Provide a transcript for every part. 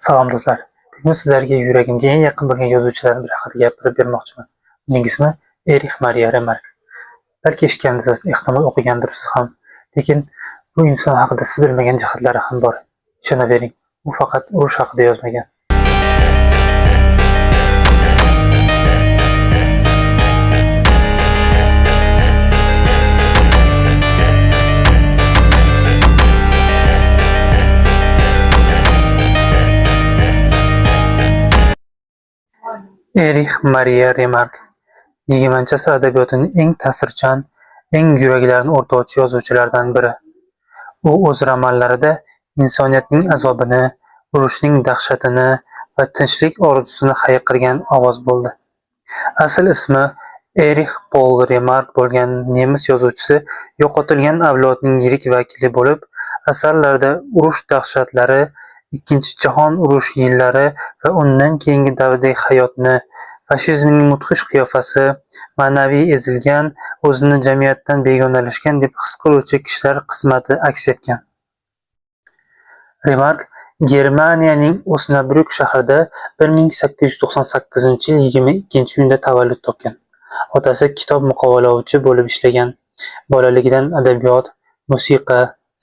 Salom do'stlar. Bugun sizlarga yuragimga eng yaqin bo'lgan yozuvchilardan biri haqida gapirib bermoqchiman. Uning ismi Erix Mariya Remark. Balki eshitgandirsiz, ehtimol o'qigandirsiz ham. Lekin bu inson haqida siz bilmagan jihatlari ham bor. Ishonavering, u faqat urush haqida yozmagan. Erix Mariya Remark 20-asr adabiyotining eng ta'sirchan, eng yuraklarni o'rtovchi yozuvchilaridan biri. U o'z romanlarida insoniyatning azobini, urushning dahshatini va tinchlik orzusini hayqirgan ovoz bo'ldi. Asl ismi Erich Paul Remark bo'lgan nemis yozuvchisi yo'qotilgan avlodning yirik vakili bo'lib, asarlarida urush dahshatlari, Ikkinchi jahon urushi yillari va undan keyingi davrdagi hayotni, fashizmning mudhish qiyofasi, ma'naviy ezilgan, o'zini jamiyatdan begonalashgan deb his qiluvchi kishilar qismati aks etgan. Remark Germaniyaning Osnabrück shahrida 1898-yil 22-iyunda tavallud topgan. Otasi kitob muqovalovchi bo'lib ishlagan. Bolaligidan adabiyot, musiqa,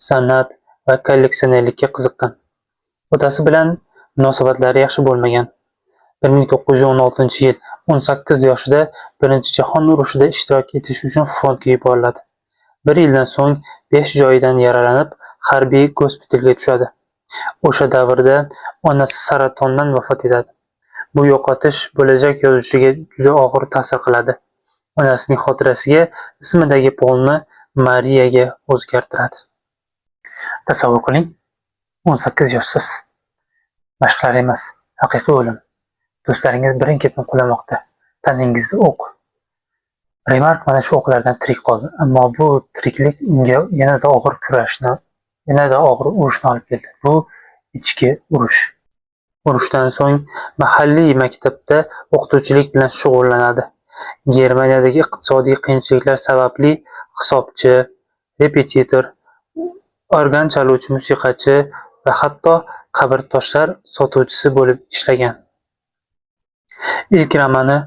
san'at va kolleksionerlikka qiziqqan. Otasi bilan munosabatlari yaxshi bo'lmagan. 1916-yil 18 yoshida Birinchi jahon urushida ishtirok etish uchun frontga yuboriladi. Bir yildan so'ng 5 joyidan yaralanib, harbiy gospitalga tushadi. O'sha davrda onasi saratondan vafot etadi. Bu yo'qotish bo'lajak yozuvchiga juda og'ir ta'sir qiladi. Onasining xotirasiga ismidagi Polni Mariyaga o'zgartiradi. Tasavvur qiling, 18 yoshsiz. Mashqlar emas, haqiqiy o'lim. Do'stlaringiz birin-ketin qulamoqda. Taningizda o'q. Remark mana shu o'qlardan tirik qoldi, ammo bu tiriklik unga yanada og'ir kurashni, yanada og'ir urushni olib keldi. Bu ichki urush. Urushdan so'ng mahalliy maktabda o'qituvchilik bilan shug'ullanadi. Germaniyadagi iqtisodiy qiyinchiliklar sababli hisobchi, repetitor, organ chaluvchi musiqachi va hatto qabrtoshlar sotuvchisi bo'lib ishlagan. Ilk romani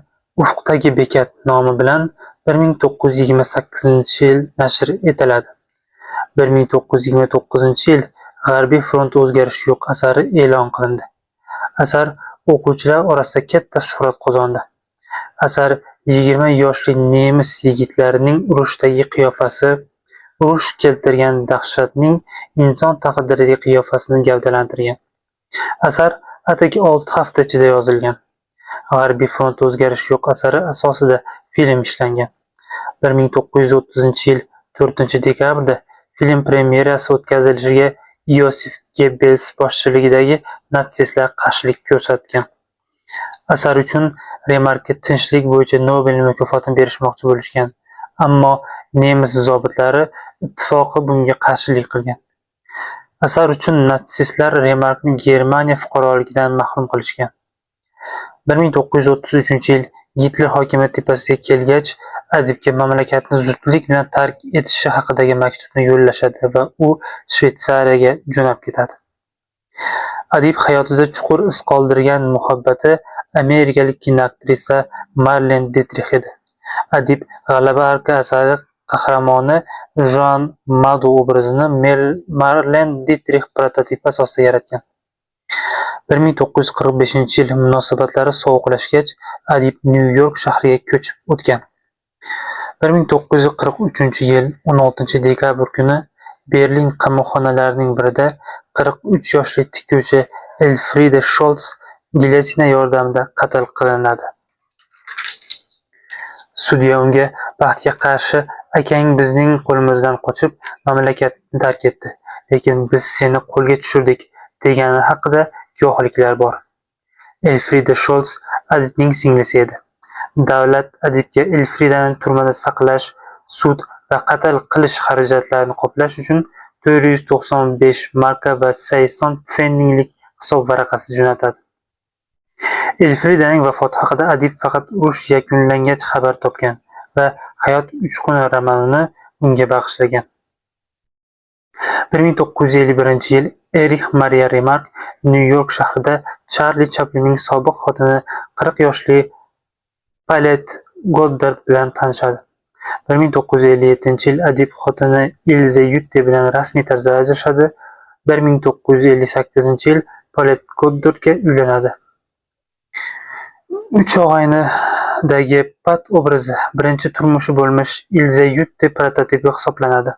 Ufqdagi bekat nomi bilan 1928-yil nashr etiladi. 1929-yil G'arbiy frontda o'zgarish yo'q asari e'lon qilindi. Asar o'quvchilar orasida katta shuhrat qozondi. Asar 20 yoshli nemis yigitlarining urushdagi qiyofasi, urush keltirgan dahshatning inson taqdiridagi qiyofasini gavdalantirgan. Asar atigi 6 hafta ichida yozilgan. G'arbiy frontda o'zgarish yo'q asari asosida film ishlangan. 1930-yil 4-dekabrda film premyerasi o'tkazilishiga Iosif Goebbels boshchiligidagi natsistlar qarshilik ko'rsatgan. Asar uchun Remarkka tinchlik bo'yicha Nobel mukofotini berishmoqchi bo'lishgan, ammo nemis zobitlari ittifoqi bunga qarshilik qilgan. Asar uchun natsistlar Remarkni Germaniya fuqaroligidan mahrum qilishgan. 1933-yil Gitler hokimiyat tepasiga kelgach, adibga mamlakatni zudlik bilan tark etishi haqidagi maktubni yo'llashadi va u Shveysariyaga jo'nab ketadi. Adib hayotida chuqur iz qoldirgan muhabbati amerikalik kinoaktrisa Marlene Dietrich edi. Adib G'alaba arka asari qahramoni Joan Mado obrazini Marlene Dietrich prototipi asosida yaratgan. 1945-yil munosabatlari sovuqlashgach, adib Nyu-York shahriga ko'chib o'tgan. 1943-yil 16-dekabr kuni Berlin qamoqxonalarining birida 43 yoshli tikuvchi Elfriede Scholz gilyotina yordamida qatl qilinadi. Sudya unga baxtga qarshi akang bizning qo'limizdan qochib mamlakatni tark etdi, lekin biz seni qo'lga tushirdik degani haqida guvohliklar bor. Elfriede Scholz adibning singlisi edi. Davlat adibga Elfriedani turmada saqlash, sud va qatl qilish xarajatlarini qoplash uchun 495 marka va 80 pfenniglik hisob varaqasi jo'natadi. Elfriedaning vafoti haqida adib faqat urush yakunlangach xabar topgan va Hayot uchquni romanini unga bag'ishlagan. 1951-yil Erix Mariya Remark Nyu-York shahrida Charli Chaplinning sobiq xotini 40 yoshli Paulette Goddard bilan tanishadi. 1957-yil adib xotini Ilze Yutte bilan rasmiy tarzda ajrashadi. 1958-yil Paulette Goddardga uylanadi. Uch og'aynidagi Pat obrazi birinchi turmushi bo'lmish Ilze Yutte prototipi hisoblanadi.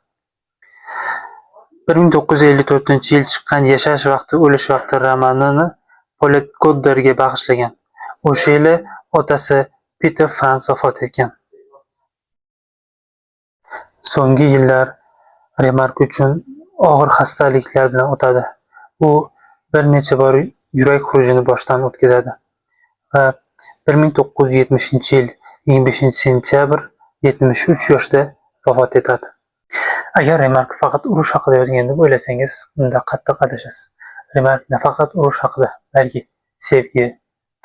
1954-yil chiqqan Yashash vaqti, o'lish vaqti romanini Paulette Goddardga bag'ishlagan. O'sha yili otasi Peter Franz vafot etgan. So'nggi yillar Remark uchun og'ir xastaliklar bilan o'tadi. U bir necha bor yurak xurujini boshdan o'tkazadi va 1970-yil 25-sentyabr 73 yoshida vafot etadi. Agar Remark faqat urush haqida yozgan deb o'ylasangiz, unda qattiq adashasiz. Remark nafaqat urush haqida, balki sevgi,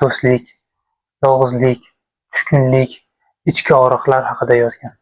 do'stlik, yolg'izlik, tushkunlik, ichki og'riqlar haqida yozgan.